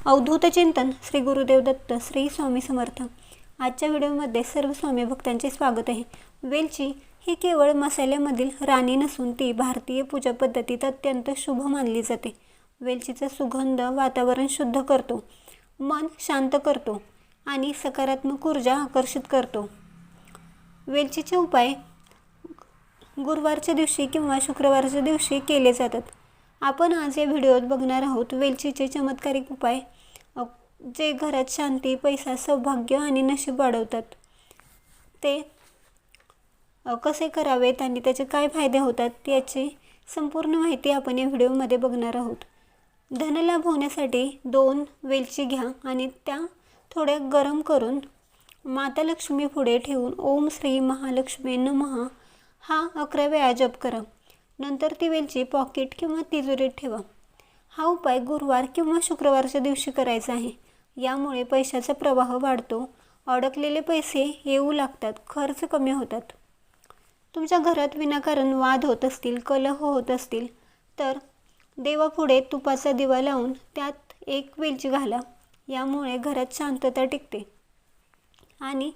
अवधूत चिंतन श्री गुरुदेव दत्त श्री स्वामी समर्थ। आजच्या व्हिडिओमध्ये सर्व स्वामी भक्तांचे स्वागत आहे। वेलची ही केवळ मसाल्यामधील राणी नसून ती भारतीय पूजा पद्धतीत अत्यंत शुभ मानली जाते। वेलचीचा सुगंध वातावरण शुद्ध करतो, मन शांत करतो आणि सकारात्मक ऊर्जा आकर्षित करतो। वेलचीचे उपाय गुरुवारच्या दिवशी किंवा शुक्रवारच्या दिवशी केले जातात। आपण आज या व्हिडिओत बघणार आहोत वेलचीचे चमत्कारिक उपाय जे घरात शांती, पैसा, सौभाग्य आणि नशीब वाढवतात। ते कसे करावेत आणि त्याचे काय फायदे होतात याची संपूर्ण माहिती आपण या व्हिडिओमध्ये बघणार आहोत। धनलाभ होण्यासाठी 2 वेलची घ्या आणि त्या थोड्या गरम करून माता लक्ष्मी पुढे ठेवून ओम श्री महालक्ष्मी नमः हा 11 वेळा जप करा। नंतर ती वेलची पॉकेट किंवा तिजोरीत ठेवा। हा उपाय गुरुवार किंवा शुक्रवारच्या दिवशी करायचा आहे। यामुळे पैशाचा प्रवाह वाढतो, अडकलेले पैसे येऊ लागतात, खर्च कमी होतात। तुमच्या घरात विनाकारण वाद होत असतील, कलह होत असतील तर देवापुढे तुपाचा दिवा लावून त्यात 1 वेलची घाला। यामुळे घरात शांतता टिकते आणि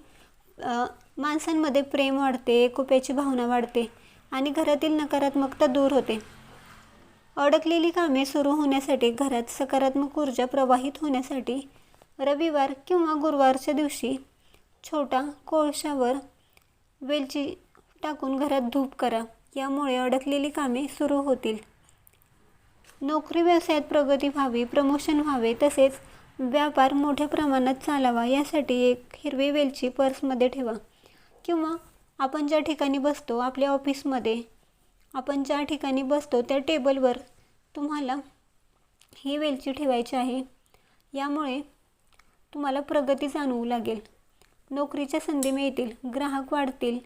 माणसांमध्ये प्रेम वाढते, एकोप्याची भावना वाढते आणि घरातील नकारात्मकता दूर होते। अडकलेली कामे सुरू होण्यासाठी, घरात सकारात्मक ऊर्जा प्रवाहित होण्यासाठी रविवार किंवा गुरुवारच्या दिवशी छोटा कोळशावर वेलची टाकून घरात धूप करा। यामुळे अडकलेली कामे सुरू होतील। नोकरी व्यवसायात प्रगती व्हावी, प्रमोशन व्हावे, तसेच व्यापार मोठ्या प्रमाणात चालावा यासाठी 1 हिरवी वेलची पर्समध्ये ठेवा किंवा आपण ज्या ठिकाणी बसतो, आपल्या ऑफिसमध्ये आपण ज्या ठिकाणी बसतो त्या टेबलवर तुम्हाला ही वेलची ठेवायची आहे। यामुळे तुम्हाला प्रगती जाणवू लागेल, नोकरीच्या संधी मिळतील, ग्राहक वाढतील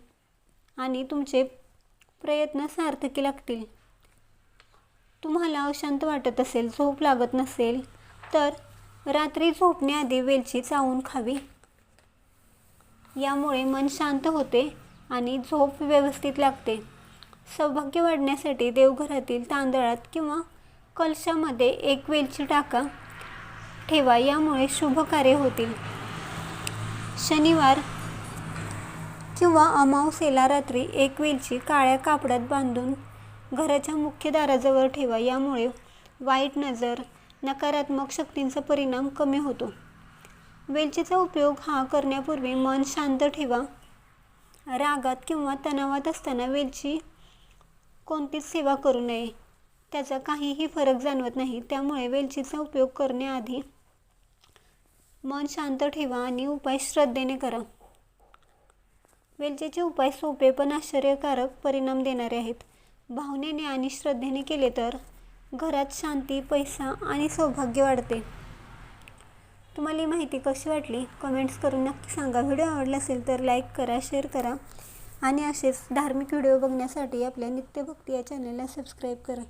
आणि तुमचे प्रयत्न सार्थकी लागतील। तुम्हाला अशांत वाटत असेल, झोप लागत नसेल तर रात्री झोपण्याआधी वेलची चावून खावी। यामुळे मन शांत होते आणि झोप व्यवस्थित लागते। सौभाग्य वाढण्यासाठी देवघरातील तांदळात किंवा कलशामध्ये 1 वेलची ठेवा। यामुळे शुभ कार्य होतील। शनिवार किंवा अमावास्येला रात्री 1 वेलची काळ्या कापडात बांधून घराच्या मुख्य दाराजवळ ठेवा। यामुळे वाईट नजर, नकारात्मक शक्तींचा परिणाम कमी होतो। वेलचीचा उपयोग करण्यापूर्वी मन शांत ठेवा। रागात किंवा तणावात असताना वेलची कोणतीच सेवा करू नये, त्याचा काहीही फरक जाणवत नाही। त्यामुळे वेलचीचा उपयोग करण्याआधी मन शांत ठेवा आणि उपाय श्रद्धेने करा। वेलचीचे उपाय सोपे पण आश्चर्यकारक परिणाम देणारे आहेत। भावनेने आणि श्रद्धेने केले तर घरात शांती, पैसा आणि सौभाग्य वाढते। तुम्हाला ही माहिती कशी वाटली कमेंट्स करून नक्की सांगा। व्हिडिओ आवडला असेल तर लाईक करा, शेअर करा आणि असेच धार्मिक व्हिडिओ बघण्यासाठी आपल्या नित्यभक्ती या चॅनलला सबस्क्राईब करा।